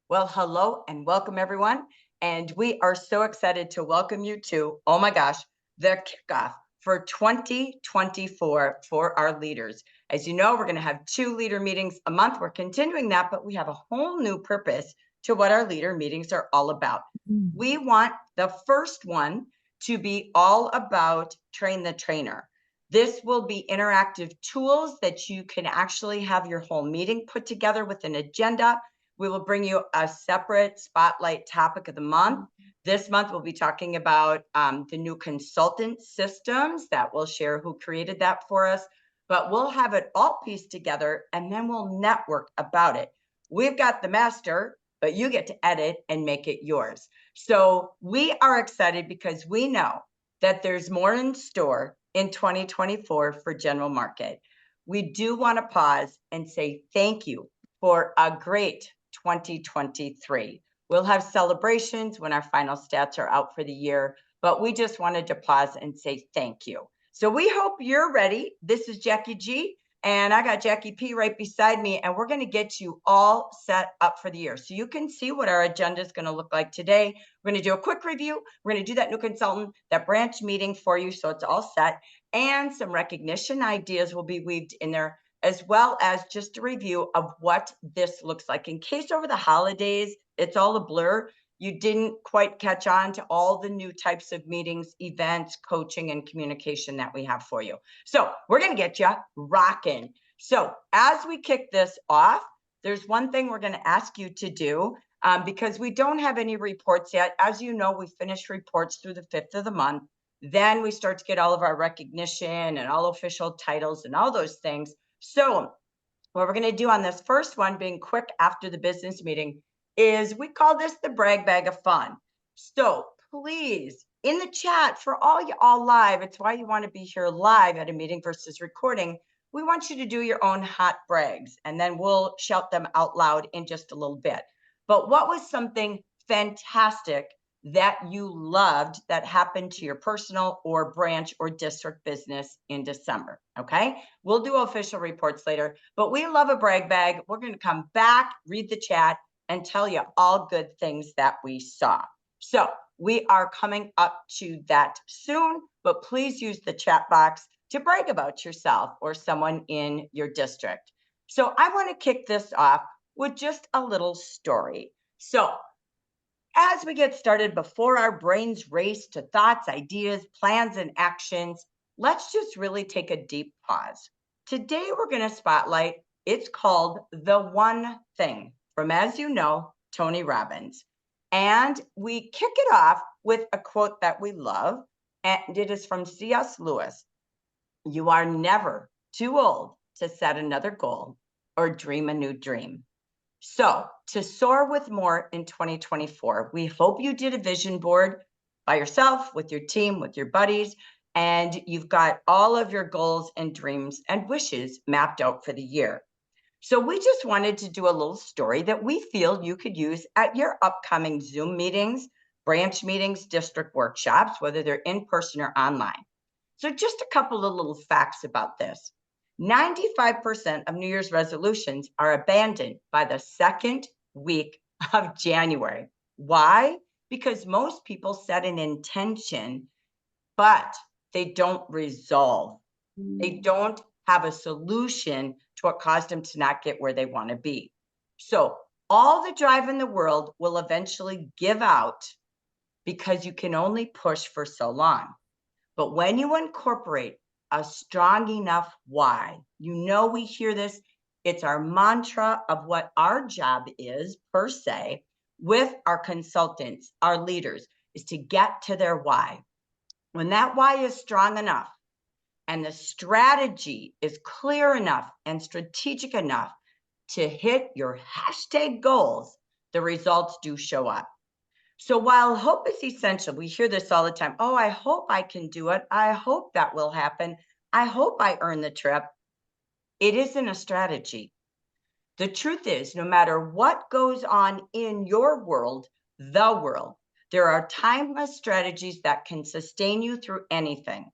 Well, hello and welcome everyone. And we are so excited to welcome you to, oh my gosh, the kickoff for 2024 for our leaders. As you know, we're going to have 2 leader meetings a month. We're continuing that, but we have a whole new purpose to what our leader meetings are all about. We want the first one to be all about train the trainer. This will be interactive tools that you can actually have your whole meeting put together with an agenda. We will bring you a separate spotlight topic of the month. This month, we'll be talking about the new consultant systems that we'll share who created that for us. But we'll have it all pieced together and then we'll network about it. We've got the master, but you get to edit and make it yours. So we are excited because we know that there's more in store in 2024 for General Market. We do want to pause and say thank you for a great 2023. We'll have celebrations when our final stats are out for the year, but we just wanted to pause and say thank you. So we hope you're ready. This is Jackie G, and I got Jackie P right beside me, and we're going to get you all set up for the year. So you can see what our agenda is going to look like today. We're going to do a quick review. We're going to do that new consultant, that branch meeting for you, so it's all set, and some recognition ideas will be weaved in there, as well as just a review of what this looks like. In case over the holidays, it's all a blur, you didn't quite catch on to all the new types of meetings, events, coaching, and communication that we have for you. So we're going to get you rocking. So as we kick this off, there's one thing we're going to ask you to do because we don't have any reports yet. As you know, we finish reports through the 5th of the month. Then we start to get all of our recognition and all official titles and all those things. So what we're going to do on this first one, being quick after the business meeting, is we call this the brag bag of fun. So please, in the chat for all you all live, it's why you want to be here live at a meeting versus recording. We want you to do your own hot brags, and then we'll shout them out loud in just a little bit. But what was something fantastic that you loved that happened to your personal or branch or district business in December? Okay, we'll do official reports later, but we love a brag bag. We're going to come back, read the chat, and tell you all good things that we saw. So we are coming up to that soon, but please use the chat box to brag about yourself or someone in your district. So I want to kick this off with just a little story. So as we get started, before our brains race to thoughts, ideas, plans, and actions, let's just really take a deep pause. Today, we're going to spotlight, it's called The One Thing from, as you know, Tony Robbins. And we kick it off with a quote that we love, and it is from C.S. Lewis. You are never too old to set another goal or dream a new dream. So to soar with more in 2024, we hope you did a vision board by yourself, with your team, with your buddies, and you've got all of your goals and dreams and wishes mapped out for the year. So we just wanted to do a little story that we feel you could use at your upcoming Zoom meetings, branch meetings, district workshops, whether they're in person or online. So just a couple of little facts about this. 95% of New Year's resolutions are abandoned by the second week of January. Why? Because most people set an intention, but they don't resolve. They don't have a solution to what caused them to not get where they want to be. So all the drive in the world will eventually give out because you can only push for so long. But when you incorporate a strong enough why, you know, we hear this, it's our mantra of what our job is per se with our consultants, our leaders, is to get to their why. When that why is strong enough and the strategy is clear enough and strategic enough to hit your hashtag goals, the results do show up. So while hope is essential, we hear this all the time. Oh, I hope I can do it. I hope that will happen. I hope I earn the trip. It isn't a strategy. The truth is, no matter what goes on in your world, the world, there are timeless strategies that can sustain you through anything.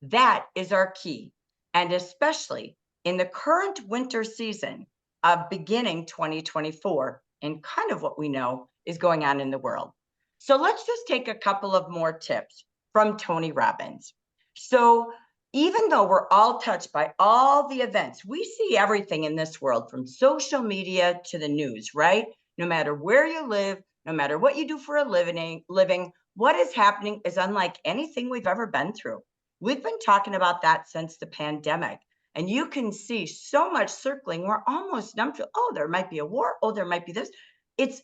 That is our key. And especially in the current winter season of beginning 2024, and kind of what we know is going on in the world. So let's just take a couple of more tips from Tony Robbins. So even though we're all touched by all the events, we see everything in this world from social media to the news, right? No matter where you live, no matter what you do for a living, what is happening is unlike anything we've ever been through. We've been talking about that since the pandemic. And you can see so much circling. We're almost numb to, oh, there might be a war. Oh, there might be this.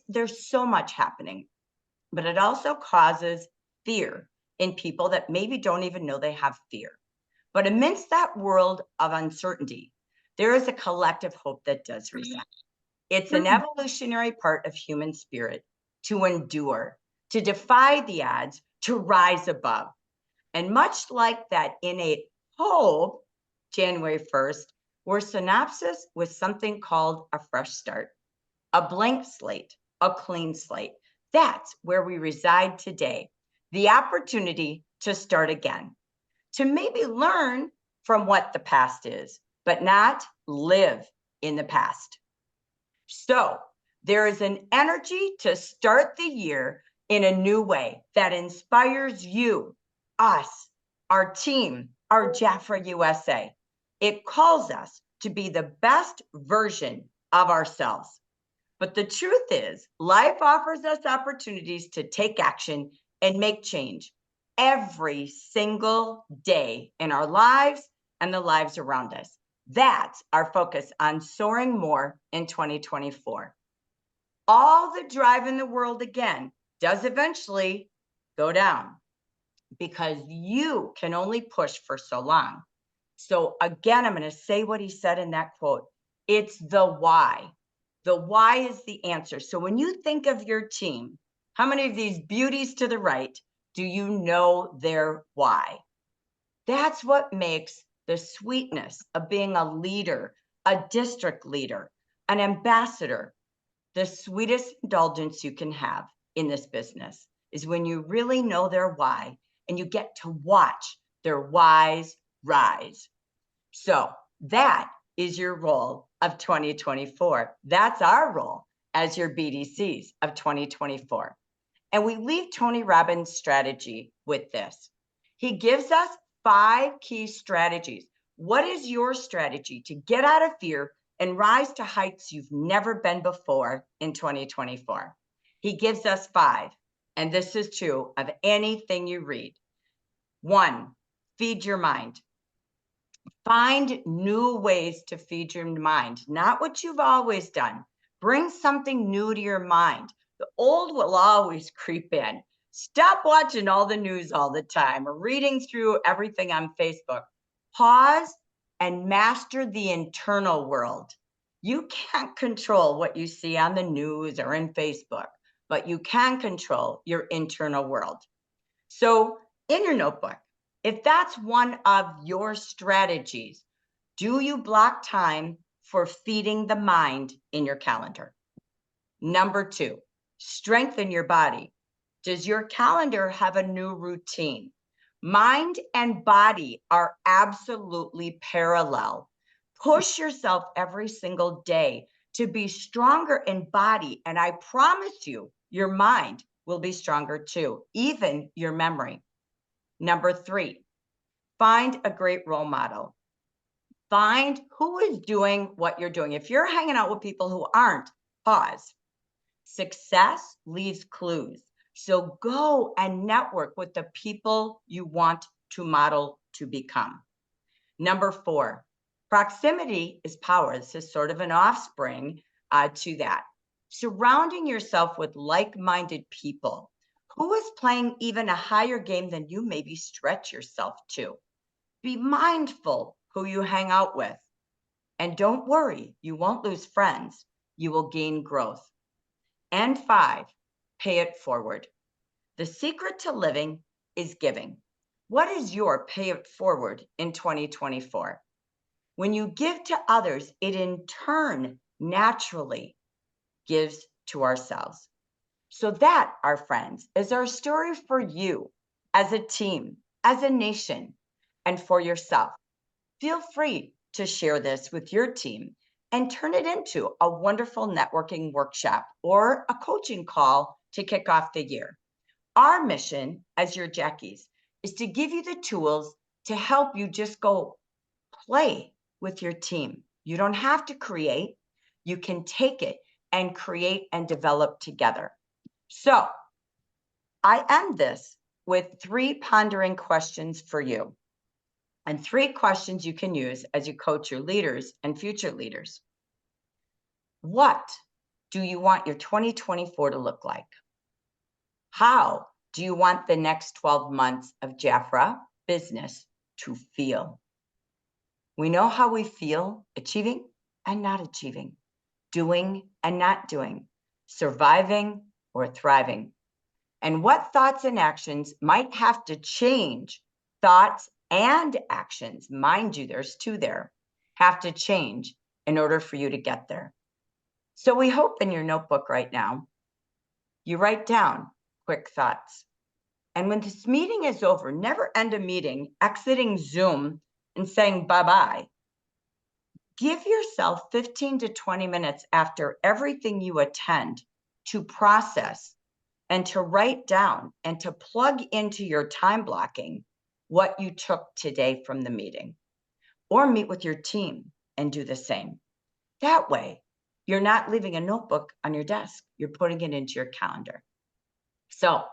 There's so much happening. But it also causes fear in people that maybe don't even know they have fear. But amidst that world of uncertainty, there is a collective hope that does reside. It's an evolutionary part of human spirit to endure, to defy the odds, to rise above. And much like that innate hope, January 1st, we're synopsis with something called a fresh start, a blank slate, a clean slate. That's where we reside today. The opportunity to start again, to maybe learn from what the past is, but not live in the past. So there is an energy to start the year in a new way that inspires you, us, our team, our Jafra USA. It calls us to be the best version of ourselves. But the truth is, life offers us opportunities to take action and make change every single day in our lives and the lives around us. That's our focus on soaring more in 2024. All the drive in the world again does eventually go down because you can only push for so long. So again, I'm going to say what he said in that quote. It's the why. The why is the answer. So when you think of your team, how many of these beauties to the right do you know their why? That's what makes the sweetness of being a leader, a district leader, an ambassador, the sweetest indulgence you can have in this business is when you really know their why and you get to watch their whys rise. So that is your role of 2024. That's our role as your BDCs of 2024. And we leave Tony Robbins' strategy with this. He gives us 5 key strategies. What is your strategy to get out of fear and rise to heights you've never been before in 2024? He gives us 5, and this is true of anything you read. 1, feed your mind. Find new ways to feed your mind, not what you've always done. Bring something new to your mind. The old will always creep in. Stop watching all the news all the time or reading through everything on Facebook. Pause and master the internal world. You can't control what you see on the news or in Facebook, but you can control your internal world. So in your notebook, if that's one of your strategies, do you block time for feeding the mind in your calendar? Number 2, strengthen your body. Does your calendar have a new routine? Mind and body are absolutely parallel. Push yourself every single day to be stronger in body, and I promise you, your mind will be stronger too, even your memory. Number 3, find a great role model. Find who is doing what you're doing. If you're hanging out with people who aren't, pause. Success leaves clues. So go and network with the people you want to model to become. Number 4, proximity is power. This is sort of an offspring to that. Surrounding yourself with like-minded people. Who is playing even a higher game than you maybe stretch yourself to? Be mindful who you hang out with. And don't worry, you won't lose friends. You will gain growth. And 5, pay it forward. The secret to living is giving. What is your pay it forward in 2024? When you give to others, it in turn naturally gives to ourselves. So that, our friends, is our story for you as a team, as a nation, and for yourself. Feel free to share this with your team and turn it into a wonderful networking workshop or a coaching call to kick off the year. Our mission as your Jackies is to give you the tools to help you just go play with your team. You don't have to create, you can take it and create and develop together. So I end this with 3 pondering questions for you, and 3 questions you can use as you coach your leaders and future leaders. What do you want your 2024 to look like? How do you want the next 12 months of Jafra business to feel? We know how we feel achieving and not achieving, doing and not doing, surviving or thriving. And what thoughts and actions might have to change, thoughts and actions, mind you, there's 2 there, have to change in order for you to get there. So we hope in your notebook right now, you write down quick thoughts. And when this meeting is over, never end a meeting exiting Zoom and saying bye-bye. Give yourself 15 to 20 minutes after everything you attend to process and to write down and to plug into your time blocking what you took today from the meeting, or meet with your team and do the same. That way, you're not leaving a notebook on your desk, you're putting it into your calendar. So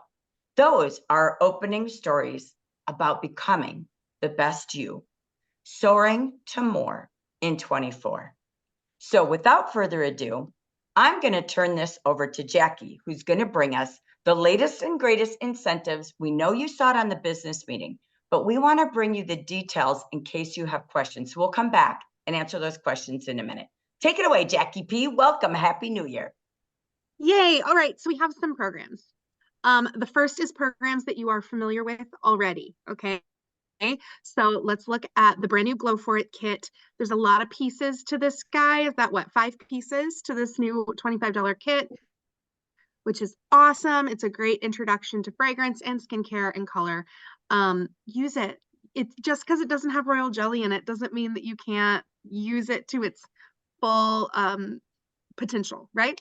those are opening stories about becoming the best you, soaring to more in 24. So without further ado, I'm going to turn this over to Jackie, who's going to bring us the latest and greatest incentives. We know you saw it on the business meeting, but we want to bring you the details in case you have questions. So we'll come back and answer those questions in a minute. Take it away, Jackie P. Welcome. Happy New Year. Yay. All right. So we have some programs. The first is programs that you are familiar with already. Okay. So let's look at the brand new Glow For It kit. There's a lot of pieces to this guy. Is that what, 5 pieces to this new $25 kit, which is awesome. It's a great introduction to fragrance and skincare and color. Use it. It's just because it doesn't have royal jelly in it doesn't mean that you can't use it to its full potential, right?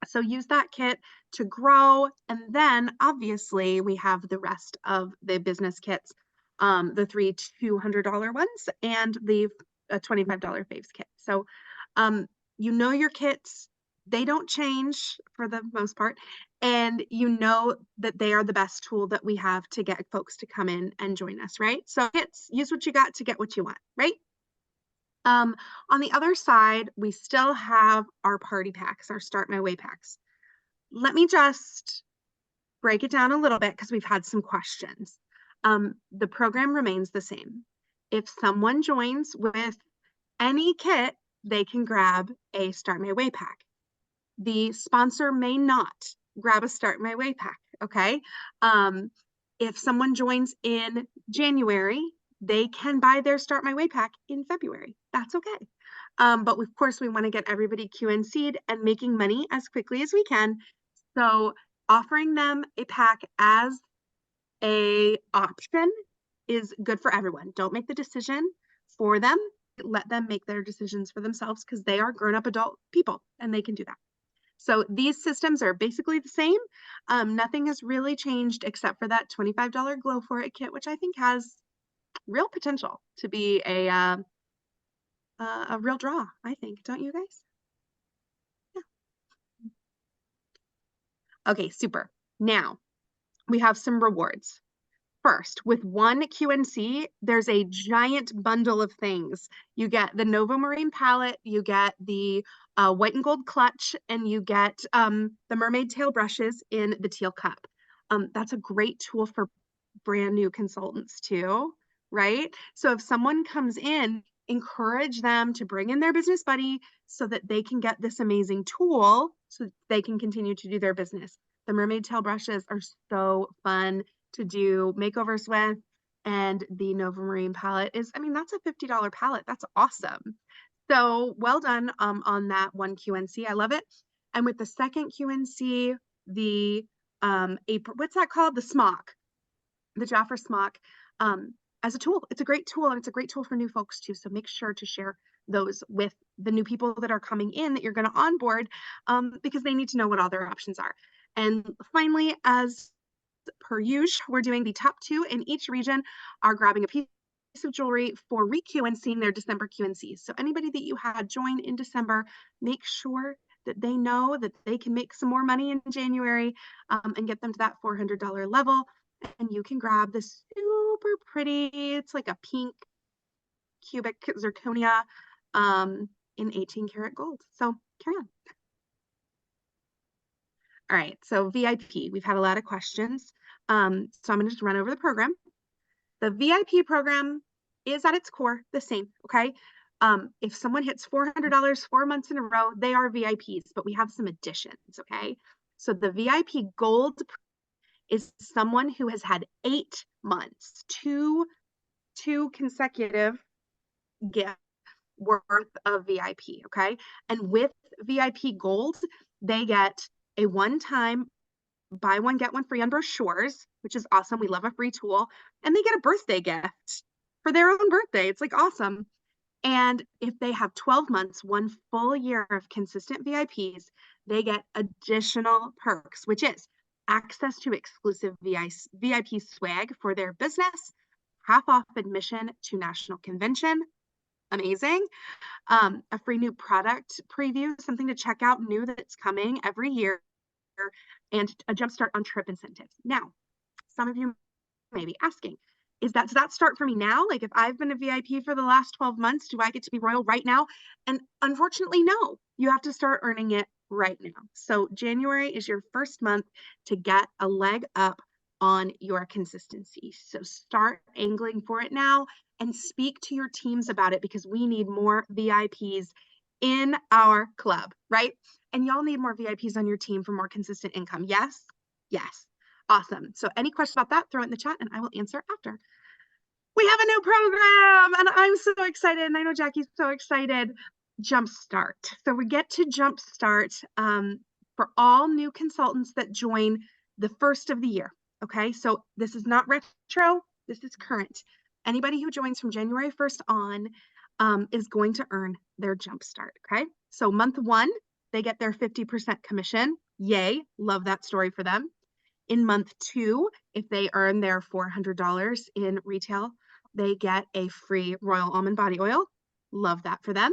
So use that kit to grow. And then obviously we have the rest of the business kits, the 3 $200 ones and the $25 faves kit. So you know your kits, they don't change for the most part. And you know that they are the best tool that we have to get folks to come in and join us, right? So kits, use what you got to get what you want, right? On the other side, we still have our party packs, our Start My Way packs. Let me just break it down a little bit because we've had some questions. The program remains the same. If someone joins with any kit, they can grab a Start My Way pack. The sponsor may not grab a Start My Way pack, okay? If someone joins in January, they can buy their Start My Way pack in February. That's okay. But of course, we want to get everybody QNC'd and making money as quickly as we can. So offering them a pack as a option is good for everyone. Don't make the decision for them. Let them make their decisions for themselves because they are grown-up adult people and they can do that. So these systems are basically the same. Nothing has really changed except for that $25 Glow For It kit, which I think has real potential to be a real draw, I think. Don't you guys? Yeah. Okay, super. Now, we have some rewards. First, with one QNC, there's a giant bundle of things. You get the Nova Marine palette, you get the white and gold clutch, and you get the mermaid tail brushes in the teal cup. That's a great tool for brand new consultants too, right? So if someone comes in, encourage them to bring in their business buddy so that they can get this amazing tool so that they can continue to do their business. The mermaid tail brushes are so fun to do makeovers with, and the Nova Marine palette is, I mean, that's a $50 palette. That's awesome. So well done on that one QNC. I love it. And with the second QNC, the April, what's that called? The smock, the Jafra smock, as a tool. It's a great tool, and it's a great tool for new folks too. So make sure to share those with the new people that are coming in that you're going to onboard, because they need to know what all their options are. And finally, as per usual, we're doing the top 2 in each region are grabbing a piece of jewelry for re-Q and seeing their December Q&Cs. So anybody that you had join in December, make sure that they know that they can make some more money in January, and get them to that $400 level. And you can grab this super pretty, it's like a pink cubic zirconia, in 18 karat gold. So carry on. All right, so VIP, we've had a lot of questions. So I'm gonna just run over the program. The VIP program is at its core the same, okay? If someone hits $400 4 months in a row, they are VIPs, but we have some additions, okay? So the VIP Gold is someone who has had 8 months, two consecutive gifts worth of VIP, okay? And with VIP Gold, they get a one-time buy one, get one free on brochures, which is awesome. We love a free tool. And they get a birthday gift for their own birthday. It's like awesome. And if they have 12 months, 1 full year of consistent VIPs, they get additional perks, which is access to exclusive VIP swag for their business, half off admission to national convention. Amazing. A free new product preview, something to check out new that's coming every year, and a jumpstart on trip incentives. Now, some of you may be asking, does that start for me now? Like if I've been a VIP for the last 12 months, do I get to be Royal right now? And unfortunately, no, you have to start earning it right now. So January is your first month to get a leg up on your consistency. So start angling for it now and speak to your teams about it, because we need more VIPs in our club, right? And y'all need more VIPs on your team for more consistent income. Yes? Yes. Awesome. So any questions about that, throw it in the chat and I will answer after. We have a new program and I'm so excited. And I know Jackie's so excited. Jumpstart. So we get to Jumpstart for all new consultants that join the first of the year. Okay. So this is not retro. This is current. Anybody who joins from January 1st on is going to earn their Jumpstart. Okay. So month 1, they get their 50% commission. Yay. Love that story for them. In month 2, if they earn their $400 in retail, they get a free Royal Almond Body Oil. Love that for them.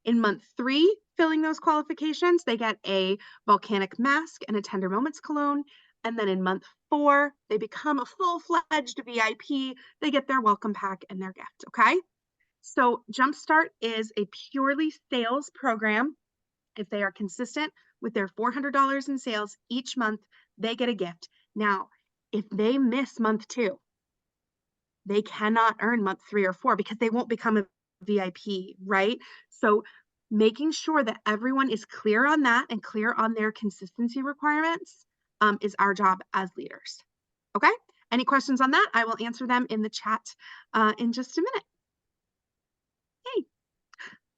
In month 3, filling those qualifications, they get a volcanic mask and a Tender Moments cologne. And then in month 4, they become a full-fledged VIP. They get their welcome pack and their gift, okay? So Jumpstart is a purely sales program. If they are consistent with their $400 in sales each month, they get a gift. Now, if they miss month 2, they cannot earn month 3 or 4 because they won't become a VIP, right? So making sure that everyone is clear on that and clear on their consistency requirements is our job as leaders. Okay? Any questions on that? I will answer them in the chat in just a minute. Hey,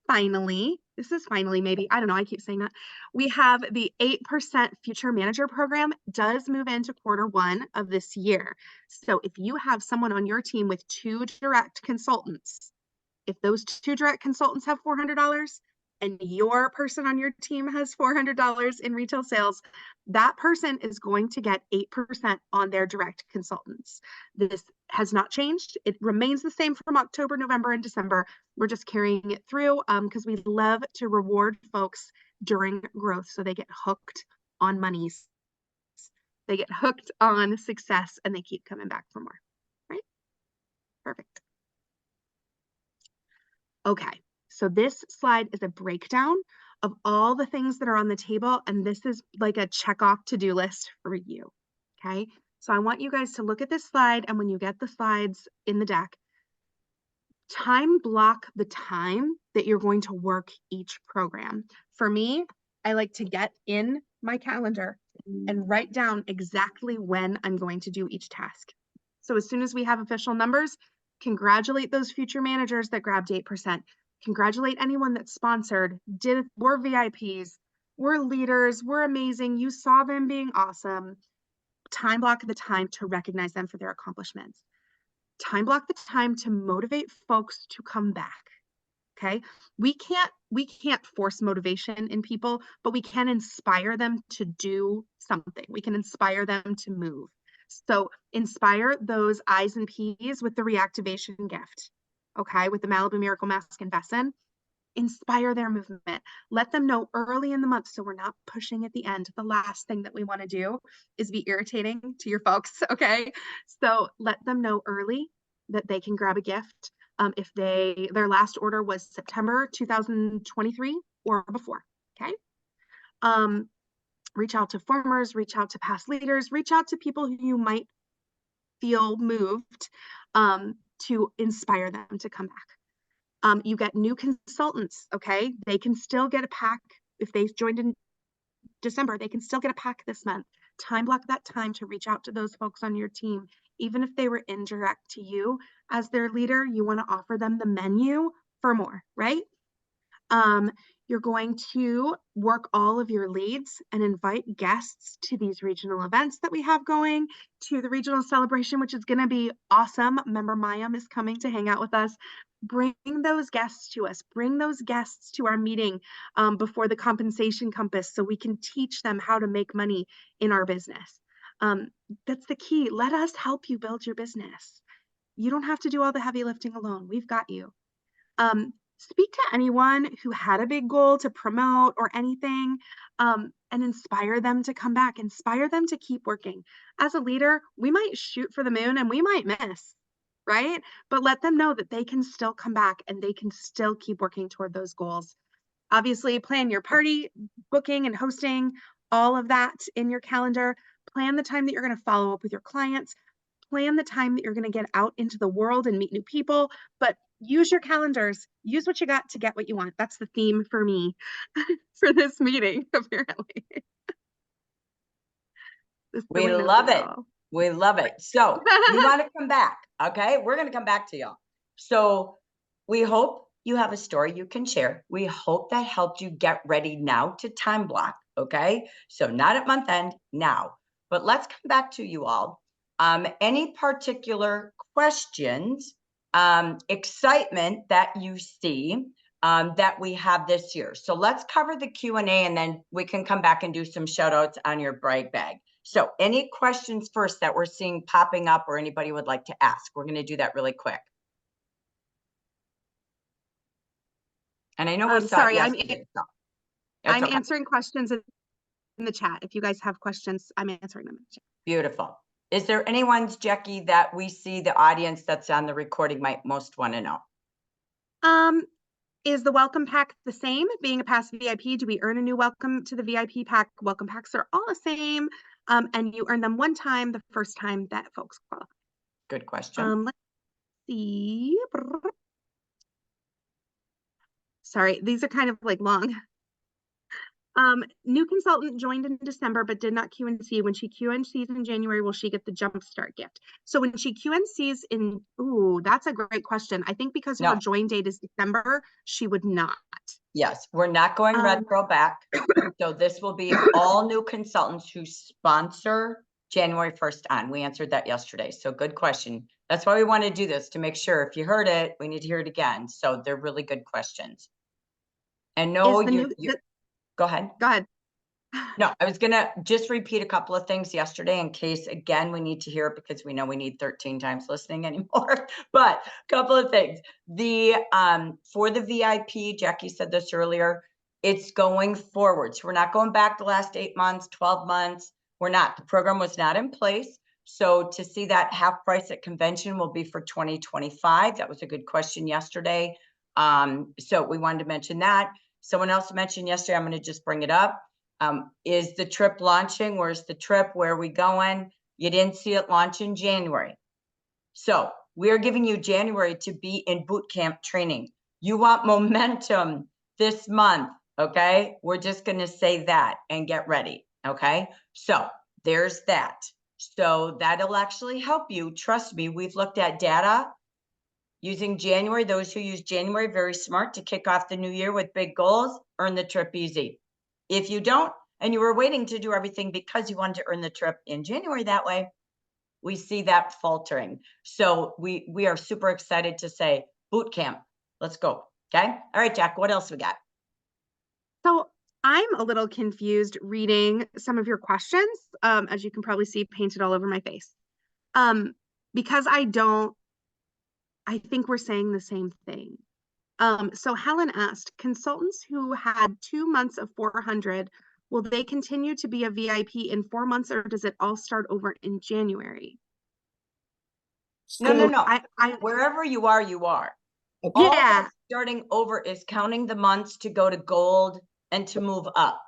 finally, this is finally maybe, I don't know, I keep saying that. We have the 8% Future Manager Program does move into Q1 of this year. So if you have someone on your team with 2 direct consultants, if those 2 direct consultants have $400 and your person on your team has $400 in retail sales, that person is going to get 8% on their direct consultants. This has not changed. It remains the same from October, November, and December. We're just carrying it through because we love to reward folks during growth so they get hooked on monies. They get hooked on success and they keep coming back for more, right? Perfect. Okay, so this slide is a breakdown of all the things that are on the table, and this is like a check off to-do list for you, okay? So I want you guys to look at this slide, and when you get the slides in the deck, time block the time that you're going to work each program. For me, I like to get in my calendar and write down exactly when I'm going to do each task. So as soon as we have official numbers, congratulate those future managers that grabbed 8%. Congratulate anyone that's sponsored, we're VIPs, we're leaders, we're amazing. You saw them being awesome. Time block the time to recognize them for their accomplishments. Time block the time to motivate folks to come back. Okay. We can't force motivation in people, but we can inspire them to do something. We can inspire them to move. So inspire those I's and P's with the reactivation gift. Okay, with the Malibu Miracle Mask and Vesson. Inspire their movement. Let them know early in the month so we're not pushing at the end. The last thing that we want to do is be irritating to your folks. Okay. So let them know early that they can grab a gift if their last order was September 2023 or before. Okay. Reach out to formers, reach out to past leaders, reach out to people who you might feel moved to inspire them to come back. You get new consultants, okay? They can still get a pack if they joined in December, they can still get a pack this month. Time block that time to reach out to those folks on your team. Even if they were indirect to you as their leader, you want to offer them the menu for more, right? You're going to work all of your leads and invite guests to these regional events that we have going, to the regional celebration, which is going to be awesome. Member Mayam is coming to hang out with us. Bring those guests to us. Bring those guests to our meeting before the compensation compass so we can teach them how to make money in our business. That's the key. Let us help you build your business. You don't have to do all the heavy lifting alone. We've got you. Speak to anyone who had a big goal to promote or anything, and inspire them to come back, inspire them to keep working. As a leader, we might shoot for the moon and we might miss, right? But let them know that they can still come back and they can still keep working toward those goals. Obviously, plan your party booking and hosting, all of that in your calendar. Plan the time that you're going to follow up with your clients. Plan the time that you're going to get out into the world and meet new people, but use your calendars. Use what you got to get what you want. That's the theme for me for this meeting, apparently. The We silliness love of it it. all. We love it. So we want to come back. Okay. We're going to come back to y'all. So we hope you have a story you can share. We hope that helped you get ready now to time block. Okay. So not at month end now, but let's come back to you all. Any particular questions, excitement that you see that we have this year? So let's cover the Q&A and then we can come back and do some shout outs on your brag bag. So any questions first that we're seeing popping up or anybody would like to ask? We're going to do that really quick. And I know we saw it yesterday. I'm answering questions in the chat. If you guys have questions, I'm answering them in the chat. Beautiful. Is there anyone's, Jackie, that we see the audience that's on the recording might most want to know? Is the welcome pack the same? Being a past VIP, do we earn a new welcome to the VIP pack? Welcome packs are all the same. And you earn them one time the first time that folks qualify. Good question. Let's see. Sorry, these are kind of like long. New consultant joined in December but did not QNC. When she QNCs in January, will she get the jumpstart gift? So when she QNCs in, ooh, that's a great question. I think because her join date is December, she would not. Yes, we're not going retro back. So this will be all new consultants who sponsor January 1st on. We answered that yesterday. So good question. That's why we want to do this, to make sure if you heard it, we need to hear it again. So they're really good questions. And no, go ahead. Go ahead. No, I was going to just repeat a couple of things yesterday in case, again, we need to hear it because we know we need 13 times listening anymore. But a couple of things. For the VIP, Jackie said this earlier, it's going forward. So we're not going back the last 8 months, 12 months. We're not. The program was not in place. So to see that half price at convention will be for 2025. That was a good question yesterday. So we wanted to mention that. Someone else mentioned yesterday, I'm going to just bring it up. Is the trip launching? Where's the trip? Where are we going? You didn't see it launch in January. So we're giving you January to be in boot camp training. You want momentum this month, okay? We're just going to say that and get ready, okay? So there's that. So that'll actually help you. Trust me, we've looked at data using January. Those who use January, very smart to kick off the new year with big goals, earn the trip easy. If you don't, and you were waiting to do everything because you wanted to earn the trip in January that way, we see that faltering. So we are super excited to say, boot camp, let's go. Okay. All right, Jack, what else we got? So I'm a little confused reading some of your questions, as you can probably see painted all over my face. Because I think we're saying the same thing. So Helen asked, consultants who had 2 months of 400, will they continue to be a VIP in 4 months, or does it all start over in January? No. I Wherever you are, you are. Okay. All yeah, that's starting over is counting the months to go to gold and to move up.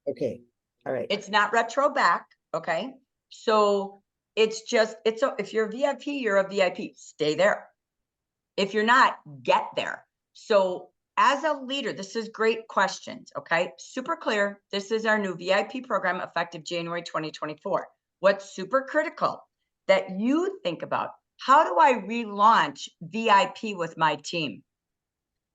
Okay. All right. It's not retro back. Okay. So it's just, if you're a VIP, you're a VIP. Stay there. If you're not, get there. So as a leader, this is great questions. Okay. Super clear. This is our new VIP program effective January 2024. What's super critical that you think about, how do I relaunch VIP with my team?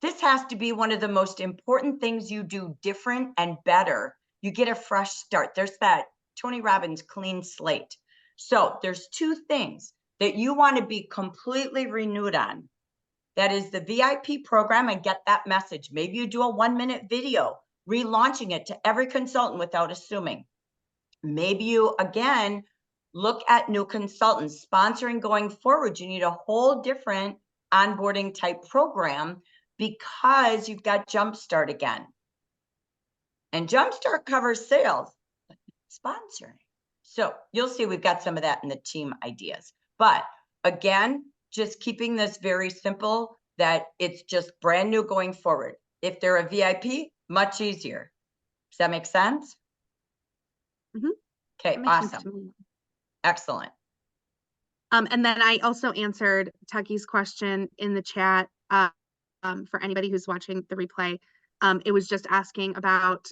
This has to be one of the most important things you do different and better. You get a fresh start. There's that Tony Robbins clean slate. So there's two things that you want to be completely renewed on. That is the VIP program, and get that message. Maybe you do a 1-minute video relaunching it to every consultant without assuming. Maybe you, again, look at new consultants. Sponsoring going forward, you need a whole different onboarding type program because you've got Jumpstart again. And Jumpstart covers sales, sponsoring. So you'll see we've got some of that in the team ideas. But again, just keeping this very simple, that it's just brand new going forward. If they're a VIP, much easier. Does that make sense? Mhm. Okay, that makes sense to awesome. me. Excellent. And then I also answered Tucky's question in the chat, for anybody who's watching the replay. It was just asking about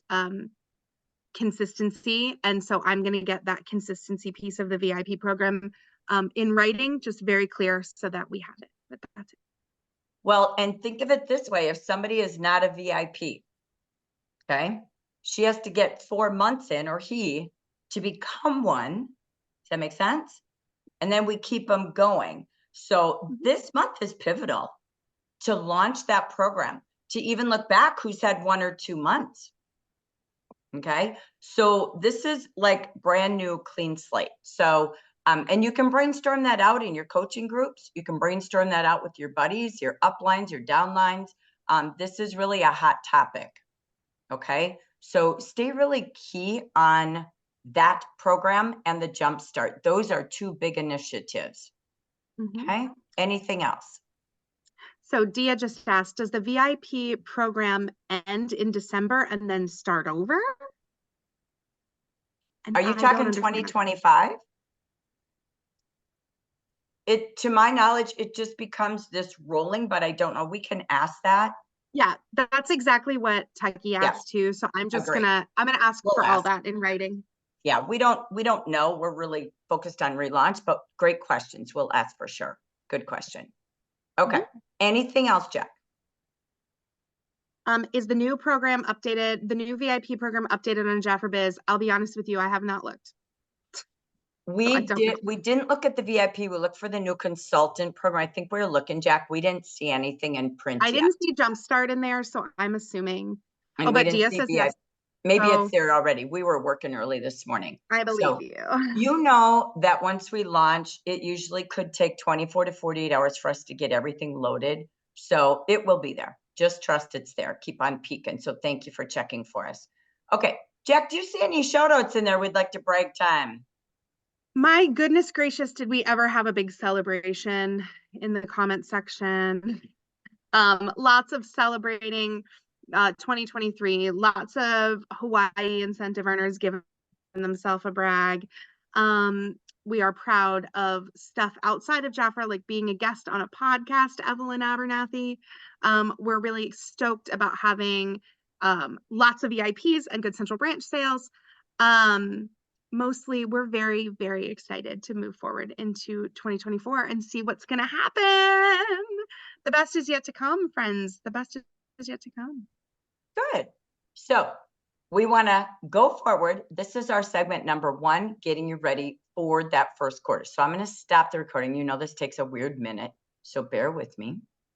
consistency. And so I'm going to get that consistency piece of the VIP program in writing, just very clear so that we have it. But that's it. Well, and think of it this way. If somebody is not a VIP, okay, she has to get 4 months in, or he, to become one. Does that make sense? And then we keep them going. So this month is pivotal to launch that program, to even look back who's had 1 or 2 months. Okay. So this is like brand new clean slate. So, and you can brainstorm that out in your coaching groups. You can brainstorm that out with your buddies, your uplines, your downlines. This is really a hot topic. Okay. So stay really key on that program and the Jumpstart. Those are two big initiatives. Okay. Anything else? So Dia just asked, does the VIP program end in December and then start over? And Are you I don't talking understand that. 2025? It, to my knowledge, it just becomes this rolling, but I don't know. We can ask that. Yeah, that's exactly what Tucky asked too. So I'm just Agree. I'm gonna ask We'll for all ask. that in writing. Yeah, we don't know. We're really focused on relaunch, but great questions. We'll ask for sure. Good question. Okay. Anything else, Jack? Is the new program updated, the new VIP program updated on Jaffer Biz? I'll be honest with you, I have not looked. We didn't look at the VIP. We looked for the new consultant program. I think we were looking, Jack. We didn't see anything in print I yet. didn't see Jumpstart in there, so I'm assuming. And oh, we but didn't Dia see says VIP. yes. Maybe So it's there already. We were working early this morning. I believe you. You know that once we launch, it usually could take 24 to 48 hours for us to get everything loaded. So it will be there. Just trust it's there. Keep on peeking. So thank you for checking for us. Okay, Jack, do you see any shout outs in there? We'd like to brag time. My goodness gracious, did we ever have a big celebration in the comment section? Lots of celebrating 2023, lots of Hawaii incentive earners giving themselves a brag. We are proud of stuff outside of Jafra, like being a guest on a podcast, Evelyn Abernathy. We're really stoked about having lots of VIPs and good central branch sales. Mostly, we're very, very excited to move forward into 2024 and see what's going to happen. The best is yet to come, friends. The best is yet to come. Good. So we want to go forward. This is our segment number 1, getting you ready for that first quarter. So I'm going to stop the recording. You know, this takes a weird minute, so bear with me.